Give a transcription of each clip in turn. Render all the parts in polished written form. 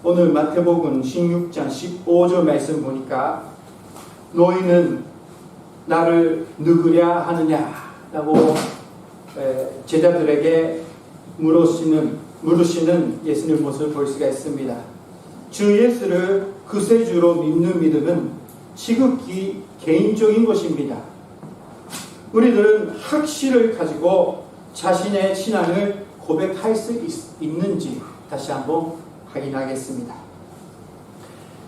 오늘 마태복음 16장 15절 말씀 보니까 너희는 나를 누구랴 하느냐라고 제자들에게 물으시는 예수님의 모습을 볼 수가 있습니다. 주 예수를 구세주로 믿는 믿음은 지극히 개인적인 것입니다. 우리들은 확신을 가지고 자신의 신앙을 고백할 수 있는지 다시 한번 확인하겠습니다.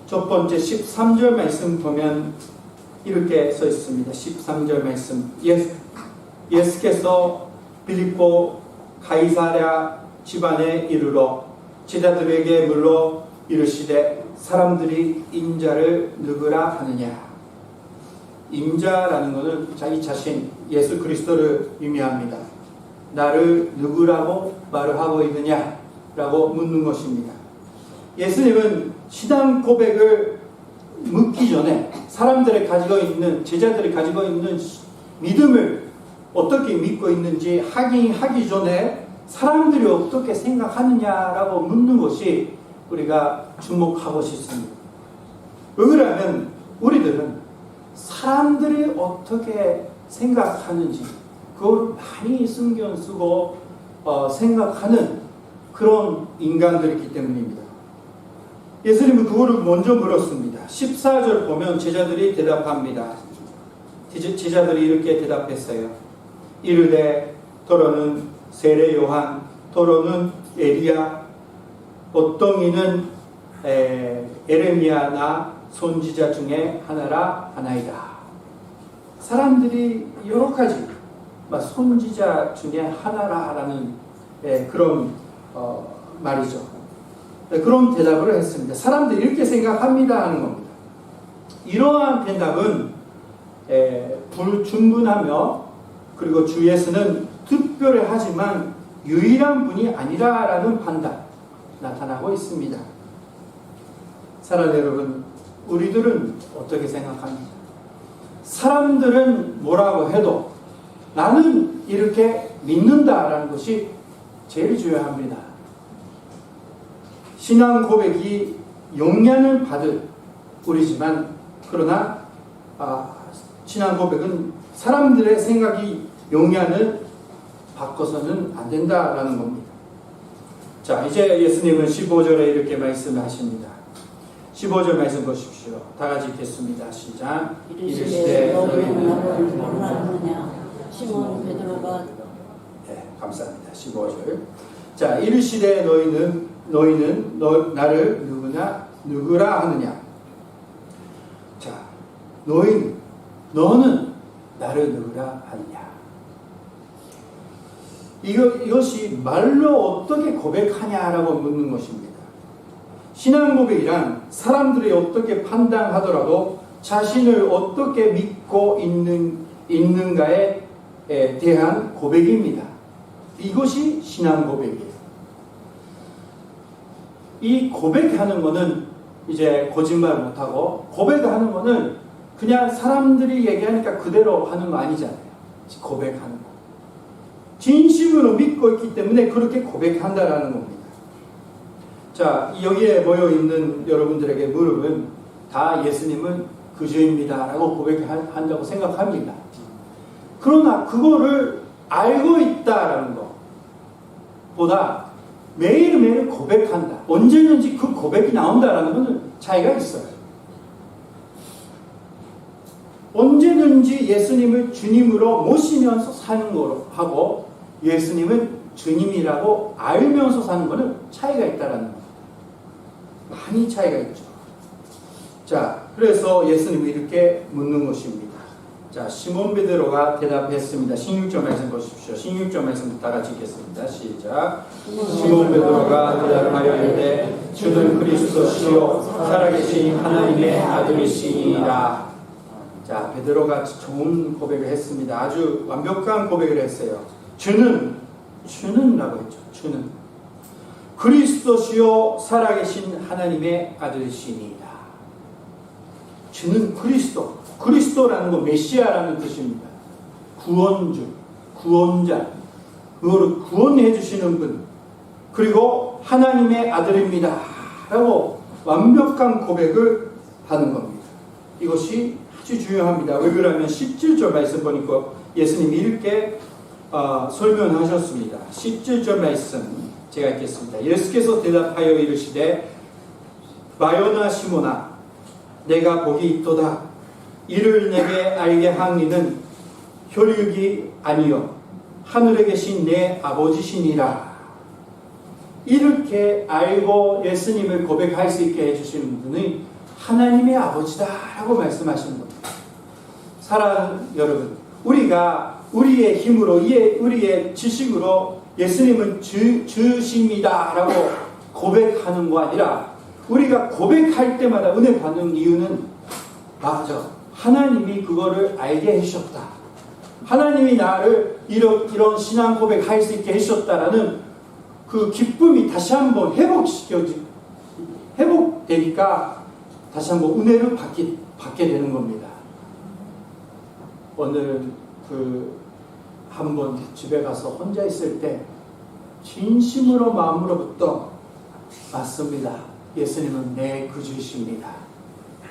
첫 번째 13절 말씀 보면 이렇게 써 있습니다. 13절 말씀. 예수께서 빌립보 가이사랴 집안에 이르러 제자들에게 물러 이르시되 사람들이 인자를 누구라 하느냐. 인자라는 것은 자기 자신 예수 그리스도를 의미합니다. 나를 누구라고 말을 하고 있느냐라고 묻는 것입니다. 예수님은 신앙 고백을 묻기 전에 제자들이 가지고 있는 믿음을 어떻게 믿고 있는지 확인하기 전에 사람들이 어떻게 생각하느냐라고 묻는 것이 우리가 주목하고 싶습니다. 왜 그러냐면 우리들은 사람들이 어떻게 생각하는지 그걸 많이 신경 쓰고 생각하는 그런 인간들이기 때문입니다. 예수님은 그거를 먼저 물었습니다. 14절 보면 제자들이 대답합니다. 제자들이 이렇게 대답했어요. 이르되 더러는 세례 요한, 더러는 에리야, 어떤 이는 에레미야나 선지자 중에 하나라 하나이다. 사람들이 여러 가지 선지자 중에 하나라라는 그런 말이죠. 그런 대답을 했습니다. 사람들이 이렇게 생각합니다 하는 겁니다. 이러한 대답은 불충분하며 그리고 주 예수는 특별하지만 유일한 분이 아니라라는 판단 나타나고 있습니다. 사랑하는 여러분, 우리들은 어떻게 생각합니까? 사람들은 뭐라고 해도 나는 이렇게 믿는다라는 것이 제일 중요합니다. 신앙 고백이 영향을 받을 우리지만 그러나 신앙 고백은 사람들의 생각이 영향을 바꿔서는 안 된다라는 겁니다. 자, 이제 예수님은 15절에 이렇게 말씀하십니다. 15절 말씀 보십시오. 다 같이 읽겠습니다. 시작. 이르시되 너희는 나를 누구라 하느냐. 시몬 베드로가 감사합니다. 15절. 자, 이르시되 너희는 나를 누구라 하느냐. 자, 너는 나를 누구라 하느냐. 이것이 말로 어떻게 고백하냐라고 묻는 것입니다. 신앙 고백이란 사람들이 어떻게 판단하더라도 자신을 어떻게 믿고 있는가에 대한 고백입니다. 이것이 신앙 고백이에요. 이 고백하는 것은 이제 거짓말 못하고 고백하는 것은 그냥 사람들이 얘기하니까 그대로 하는 거 아니잖아요. 고백하는 거. 진심으로 믿고 있기 때문에 그렇게 고백한다라는 겁니다. 자, 여기에 모여있는 여러분들에게 물으면 다 예수님은 그주입니다 라고 고백한다고 생각합니다. 그러나 그거를 알고 있다라는 것보다 매일매일 고백한다. 언제든지 그 고백이 나온다라는 것은 차이가 있어요. 언제든지 예수님을 주님으로 모시면서 사는 거로 하고 예수님은 주님이라고 알면서 사는 것은 차이가 있다라는 겁니다. 많이 차이가 있죠. 자, 그래서 예수님이 이렇게 묻는 것입니다. 자, 시몬 베드로가 대답했습니다. 16절 말씀 보십시오. 16절 말씀 다 같이 읽겠습니다. 시작. 시몬 베드로가 대답하여 이르되 주는 그리스도시요 살아계신 하나님의 아들이시니라. 자, 베드로가 좋은 고백을 했습니다. 아주 완벽한 고백을 했어요. 주는라고 했죠. 주는 그리스도시요 살아계신 하나님의 아들이시니라. 주는 그리스도라는 건 메시아라는 뜻입니다. 구원주, 구원자, 그거를 구원해 주시는 분, 그리고 하나님의 아들입니다. 라고 완벽한 고백을 하는 겁니다. 이것이 아주 중요합니다. 왜 그러냐면 17절 말씀 보니까 예수님이 이렇게 설명하셨습니다. 17절 말씀 제가 읽겠습니다. 예수께서 대답하여 이르시되 마요나 시모나 내가 복이 있도다. 이를 내게 알게 한 이는 혈육이 아니요 하늘에 계신 내 아버지시니라. 이렇게 알고 예수님을 고백할 수 있게 해주시는 분은 하나님의 아버지다라고 말씀하시는 겁니다. 사랑하는 여러분, 우리가 우리의 힘으로 우리의 지식으로 예수님은 주십니다라고 고백하는 거 아니라 우리가 고백할 때마다 은혜 받는 이유는 맞아, 하나님이 그거를 알게 해주셨다. 하나님이 나를 이런 신앙 고백할 수 있게 해주셨다라는 그 기쁨이 다시 한번 회복되니까 다시 한번 은혜를 받게 되는 겁니다. 오늘 한번 집에 가서 혼자 있을 때 진심으로 마음으로부터 맞습니다. 예수님은 내 구주이십니다.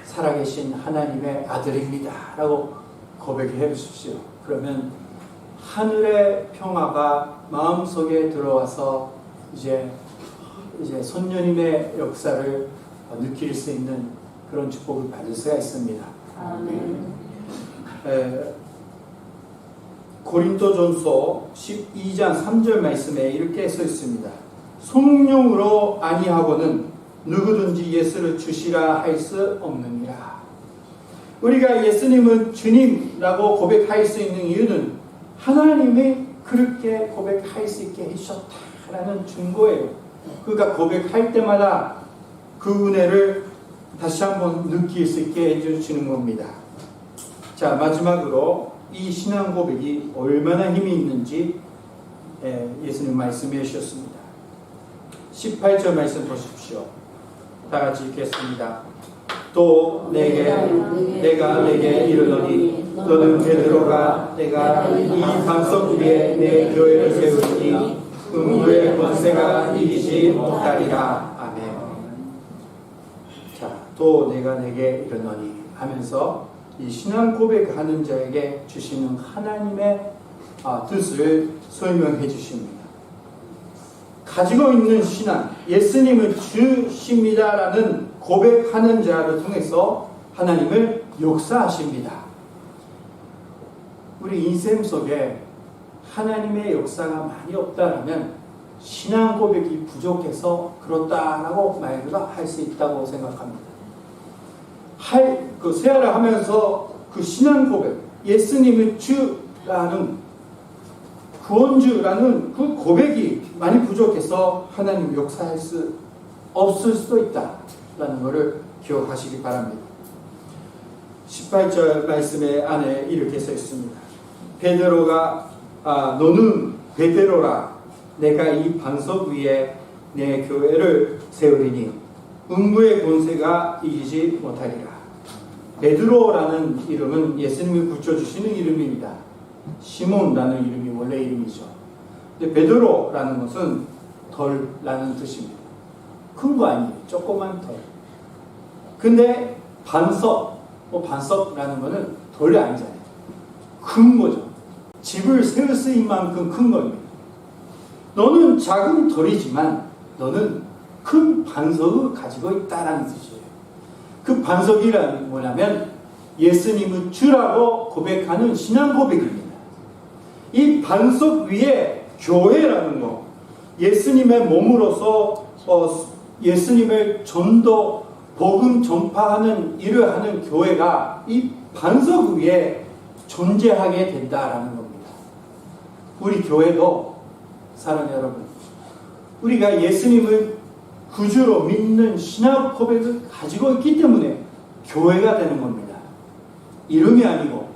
살아계신 하나님의 아들입니다. 라고 고백해 주십시오. 그러면 하늘의 평화가 마음속에 들어와서 이제 선녀님의 역사를 느낄 수 있는 그런 축복을 받을 수가 있습니다. 아멘. 고린도전서 12장 3절 말씀에 이렇게 써 있습니다. 성령으로 아니하고는 누구든지 예수를 주시라 할 수 없느니라. 우리가 예수님은 주님라고 고백할 수 있는 이유는 하나님이 그렇게 고백할 수 있게 해주셨다라는 증거예요. 그러니까 고백할 때마다 그 은혜를 다시 한번 느낄 수 있게 해주시는 겁니다. 자, 마지막으로 이 신앙 고백이 얼마나 힘이 있는지 예수님 말씀해 주셨습니다. 18절 말씀 보십시오. 다 같이 읽겠습니다. 또 내가 내게 이르노니 너는 베드로가 내가 이 반석 위에 내 교회를 세우리니 음부의 권세가 이기지 못하리라. 아멘. 자, 또 내가 내게 이르노니 하면서 이 신앙 고백하는 자에게 주시는 하나님의 뜻을 설명해 주십니다. 가지고 있는 신앙, 예수님을 주십니다라는 고백하는 자를 통해서 하나님을 역사하십니다. 우리 인생 속에 하나님의 역사가 많이 없다면 신앙 고백이 부족해서 그렇다라고 말을 할 수 있다고 생각합니다. 세아를 하면서 그 신앙 고백, 예수님을 주라는 구원주라는 그 고백이 많이 부족해서 하나님 역사할 수 없을 수도 있다라는 것을 기억하시기 바랍니다. 18절 말씀에 안에 이렇게 써 있습니다. 베드로가 너는 베드로라 내가 이 반석 위에 내 교회를 세우리니 음부의 권세가 이기지 못하리라. 베드로라는 이름은 예수님이 붙여주시는 이름입니다. 시몬라는 이름이 원래 이름이죠. 근데 베드로라는 것은 덜라는 뜻입니다. 큰 거 아니에요. 조그만 덜. 근데 반석라는 거는 덜이 아니잖아요. 큰 거죠. 집을 세울 수 있는 만큼 큰 겁니다. 너는 작은 덜이지만 너는 큰 반석을 가지고 있다라는 뜻이에요. 그 반석이란 뭐냐면 예수님은 주라고 고백하는 신앙 고백입니다. 이 반석 위에 교회라는 거, 예수님의 몸으로서 예수님의 전도, 복음 전파하는 일을 하는 교회가 이 반석 위에 존재하게 된다라는 겁니다. 우리 교회도 사랑하는 여러분, 우리가 예수님을 구주로 믿는 신앙 고백을 가지고 있기 때문에 교회가 되는 겁니다. 이름이 아니고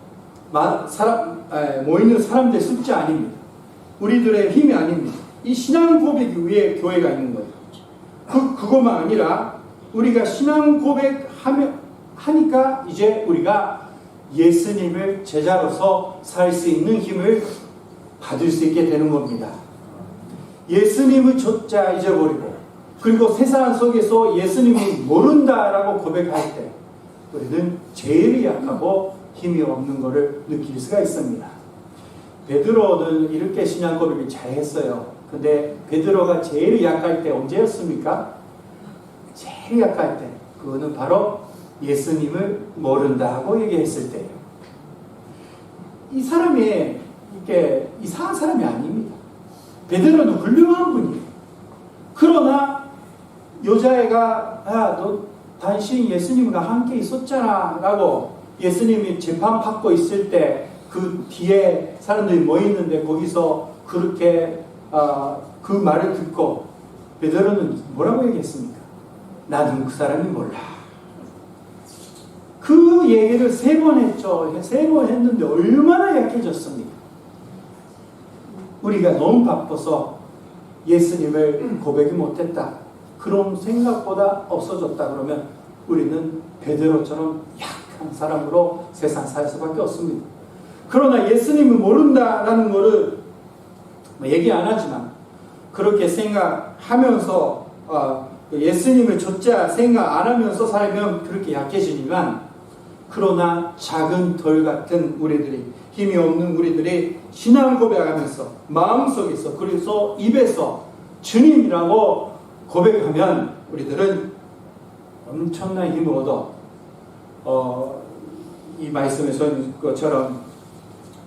모이는 사람들의 숫자 아닙니다. 우리들의 힘이 아닙니다. 이 신앙 고백 위에 교회가 있는 거예요. 그것만 아니라 우리가 신앙 고백하니까 이제 우리가 예수님을 제자로서 살 수 있는 힘을 받을 수 있게 되는 겁니다. 예수님을 조차 잊어버리고 그리고 세상 속에서 예수님을 모른다라고 고백할 때 우리는 제일 약하고 힘이 없는 것을 느낄 수가 있습니다. 베드로는 이렇게 신앙 고백을 잘했어요. 근데 베드로가 제일 약할 때 언제였습니까? 제일 약할 때 그거는 바로 예수님을 모른다고 얘기했을 때예요. 이 사람이 이렇게 이상한 사람이 아닙니다. 베드로는 훌륭한 분이에요. 그러나 여자애가 너 당신 예수님과 함께 있었잖아 라고 예수님이 재판받고 있을 때 그 뒤에 사람들이 모이는데 거기서 그렇게 그 말을 듣고 베드로는 뭐라고 얘기했습니까? 나는 그 사람이 몰라. 그 얘기를 3번 했죠. 3번 했는데 얼마나 약해졌습니까? 우리가 너무 바빠서 예수님을 고백이 못했다. 그런 생각보다 없어졌다 그러면 우리는 베드로처럼 약한 사람으로 세상 살 수밖에 없습니다. 그러나 예수님을 모른다라는 것을 얘기 안 하지만 그렇게 생각하면서 예수님을 조차 생각 안 하면서 살면 그렇게 약해지지만 그러나 작은 돌 같은 우리들이 힘이 없는 우리들이 신앙 고백하면서 마음속에서 그래서 입에서 주님이라고 고백하면 우리들은 엄청난 힘을 얻어 이 말씀에서 있는 것처럼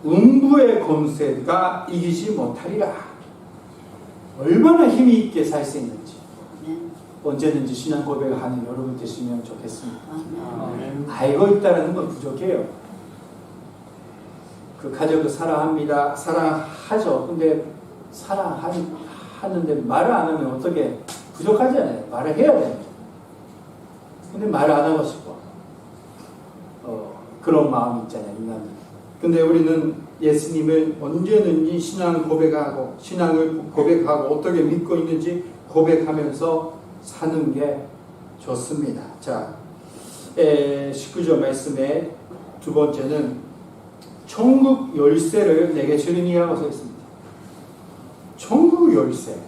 음부의 권세가 이기지 못하리라. 얼마나 힘이 있게 살 수 있는지 언제든지 신앙 고백을 하는 여러분 되시면 좋겠습니다. 알고 있다는 건 부족해요. 그 가족을 사랑합니다. 사랑하죠. 근데 사랑하는데 말을 안 하면 어떻게 부족하잖아요. 말을 해야 됩니다. 근데 말을 안 하고 싶어. 그런 마음이 있잖아요. 인간은. 근데 우리는 예수님을 언제든지 신앙을 고백하고 어떻게 믿고 있는지 고백하면서 사는 게 좋습니다. 자, 19절 말씀에 두 번째는 천국 열쇠를 내게 주리니라고 써 있습니다. 천국 열쇠,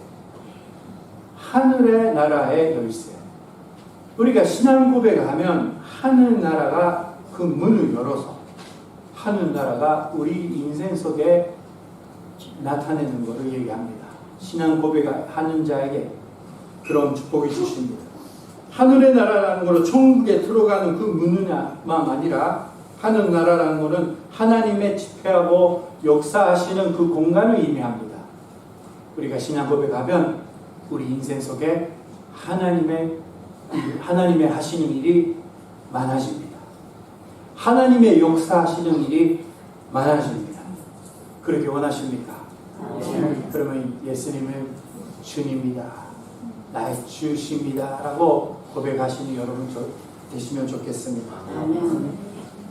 하늘의 나라의 열쇠. 우리가 신앙 고백을 하면 하늘 나라가 그 문을 열어서 하늘 나라가 우리 인생 속에 나타내는 것을 얘기합니다. 신앙 고백을 하는 자에게 그런 축복이 주십니다. 하늘의 나라라는 것은 천국에 들어가는 그 문만 아니라 하늘 나라라는 것은 하나님의 집회하고 역사하시는 그 공간을 의미합니다. 우리가 신앙 고백하면 우리 인생 속에 하나님의 하시는 일이 많아집니다. 하나님의 역사하시는 일이 많아집니다. 그렇게 원하십니까? 그러면 예수님을 주님이다, 나의 주십니다 라고 고백하시는 여러분 되시면 좋겠습니다.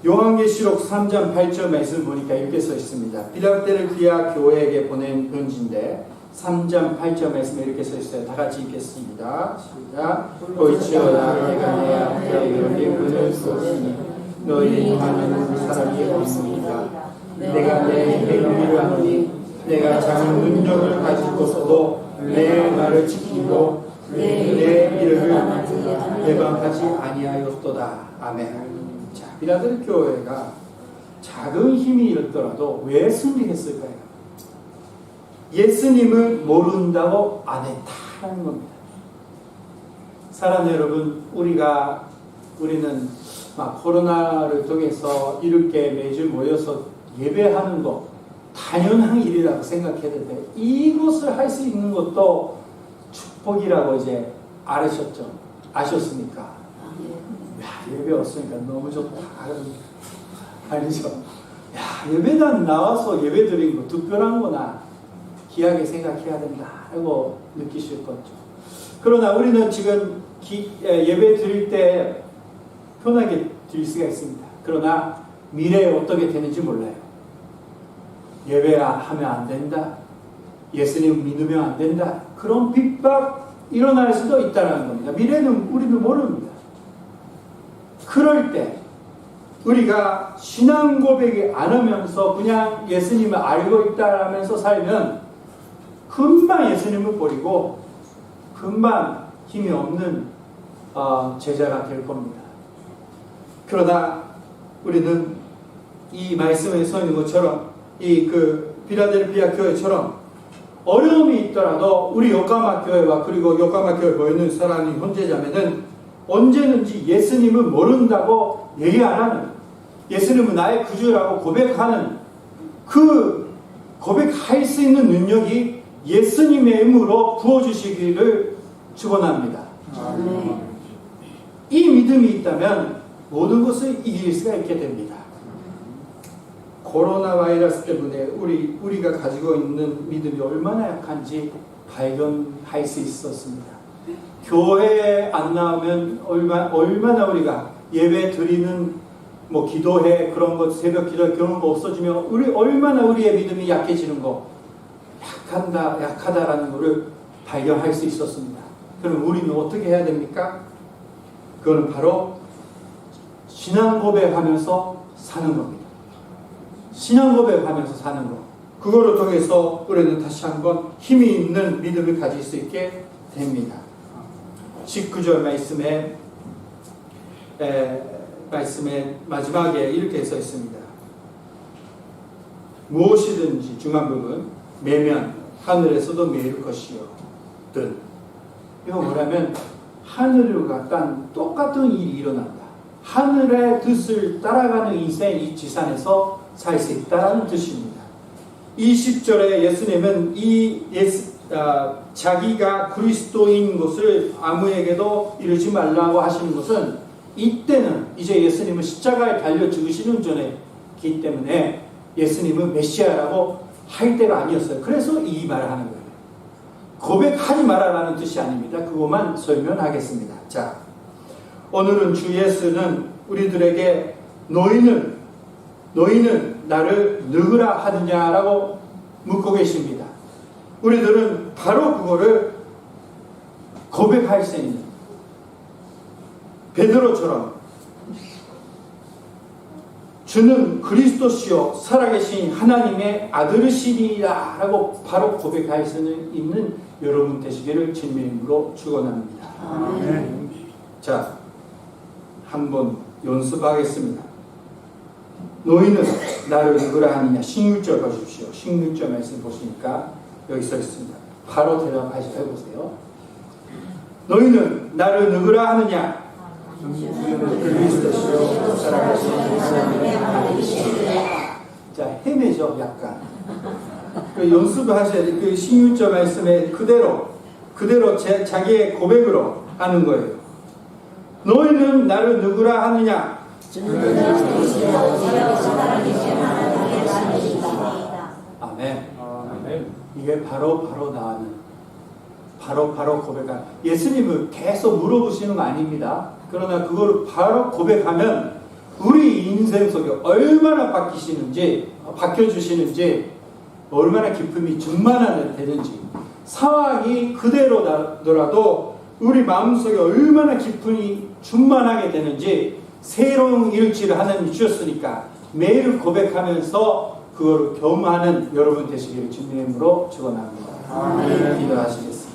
요한계시록 3장 8절 말씀을 보니까 이렇게 써 있습니다. 빌라델피아 교회에게 보낸 편지인데 3장 8절 말씀에 이렇게 써 있어요. 다 같이 읽겠습니다. 시작. 보이치어라 내가 내 앞에 열린 문을 쏘시니 너희 하는 사람이 없습니다. 내가 내 행위를 하노니 내가 작은 능력을 가지고서도 내 말을 지키고 내 이름을 배반하지 아니하였도다. 아멘. 자, 빌라델 교회가 작은 힘이 있더라도 왜 승리했을까요? 예수님을 모른다고 안 했다는 겁니다. 사랑하는 여러분, 우리는 코로나를 통해서 이렇게 매주 모여서 예배하는 것 당연한 일이라고 생각해야 되는데 이것을 할 수 있는 것도 축복이라고 이제 아셨습니까? 예배 왔으니까 너무 좋다. 아니죠? 예배단 나와서 예배 드리는 거 특별한 거나 귀하게 생각해야 된다 하고 느끼실 거죠. 그러나 우리는 지금 예배 드릴 때 편하게 드릴 수가 있습니다. 그러나 미래에 어떻게 되는지 몰라요. 예배하면 안 된다. 예수님 믿으면 안 된다. 그런 핍박 일어날 수도 있다는 겁니다. 미래는 우리도 모릅니다. 그럴 때 우리가 신앙 고백이 안 하면서 그냥 예수님을 알고 있다라면서 살면 금방 예수님을 버리고 금방 힘이 없는 제자가 될 겁니다. 그러나 우리는 이 말씀에 서 있는 것처럼 이 빌라델피아 교회처럼 어려움이 있더라도 우리 요까마 교회와 그리고 요까마 교회 모이는 사람이 형제자매는 언제든지 예수님을 모른다고 얘기 안 하는, 예수님은 나의 구주라고 고백하는 그 고백할 수 있는 능력이 예수님의 힘으로 부어주시기를 축원합니다. 이 믿음이 있다면 모든 것을 이길 수가 있게 됩니다. 코로나 바이러스 때문에 우리가 가지고 있는 믿음이 얼마나 약한지 발견할 수 있었습니다. 교회에 안 나오면 얼마나 우리가 예배 드리는 기도회 그런 것, 새벽 기도 그런 거 없어지면 얼마나 우리의 믿음이 약해지는 거, 약하다라는 것을 발견할 수 있었습니다. 그럼 우리는 어떻게 해야 됩니까? 그거는 바로 신앙 고백하면서 사는 겁니다. 신앙 고백하면서 사는 것. 그거를 통해서 우리는 다시 한번 힘이 있는 믿음을 가질 수 있게 됩니다. 19절 말씀의 마지막에 이렇게 써 있습니다. 무엇이든지 중간 부분 매면 하늘에서도 매일 것이요 든. 이거 뭐냐면 하늘과 땅 똑같은 일이 일어난다. 하늘의 뜻을 따라가는 인생 이 지상에서 살 수 있다는 뜻입니다. 20절에 예수님은 자기가 그리스도인 것을 아무에게도 이르지 말라고 하시는 것은 이때는 이제 예수님은 십자가에 달려 죽으시는 전이기 때문에 예수님은 메시아라고 할 때가 아니었어요. 그래서 이 말을 하는 거예요. 고백하지 말아라는 뜻이 아닙니다. 그것만 설명하겠습니다. 자, 오늘은 주 예수는 우리들에게 너희는 나를 누구라 하느냐라고 묻고 계십니다. 우리들은 바로 그거를 고백할 수 있는 베드로처럼 주는 그리스도시요 살아계신 하나님의 아들이시니라 라고 바로 고백할 수 있는 여러분 되시기를 주님의 이름으로 축원합니다. 자, 한번 연습하겠습니다. 너희는 나를 누구라 하느냐. 16절 보십시오. 16절 말씀 보시니까 여기 써 있습니다. 바로 대답하시고 해보세요. 너희는 나를 누구라 하느냐. 그리스도시요 살아계신 하나님의 아들이시니라. 자, 헤매죠 약간. 연습을 하셔야 돼요. 그 16절 말씀에 그대로 자기의 고백으로 하는 거예요. 너희는 나를 누구라 하느냐. 아멘. 이게 바로 나는 바로 고백하는, 예수님을 계속 물어보시는 거 아닙니다. 그러나 그걸 바로 고백하면 우리 인생 속에 얼마나 바뀌어주시는지, 얼마나 기쁨이 충만하되는지, 상황이 그대로더라도 우리 마음속에 얼마나 기쁨이 충만하게 되는지, 새로운 일치를 하나님이 주셨으니까 매일 고백하면서 그거를 경험하는 여러분 되시기를 주님의 이름으로 축원합니다. 기도하시겠습니다.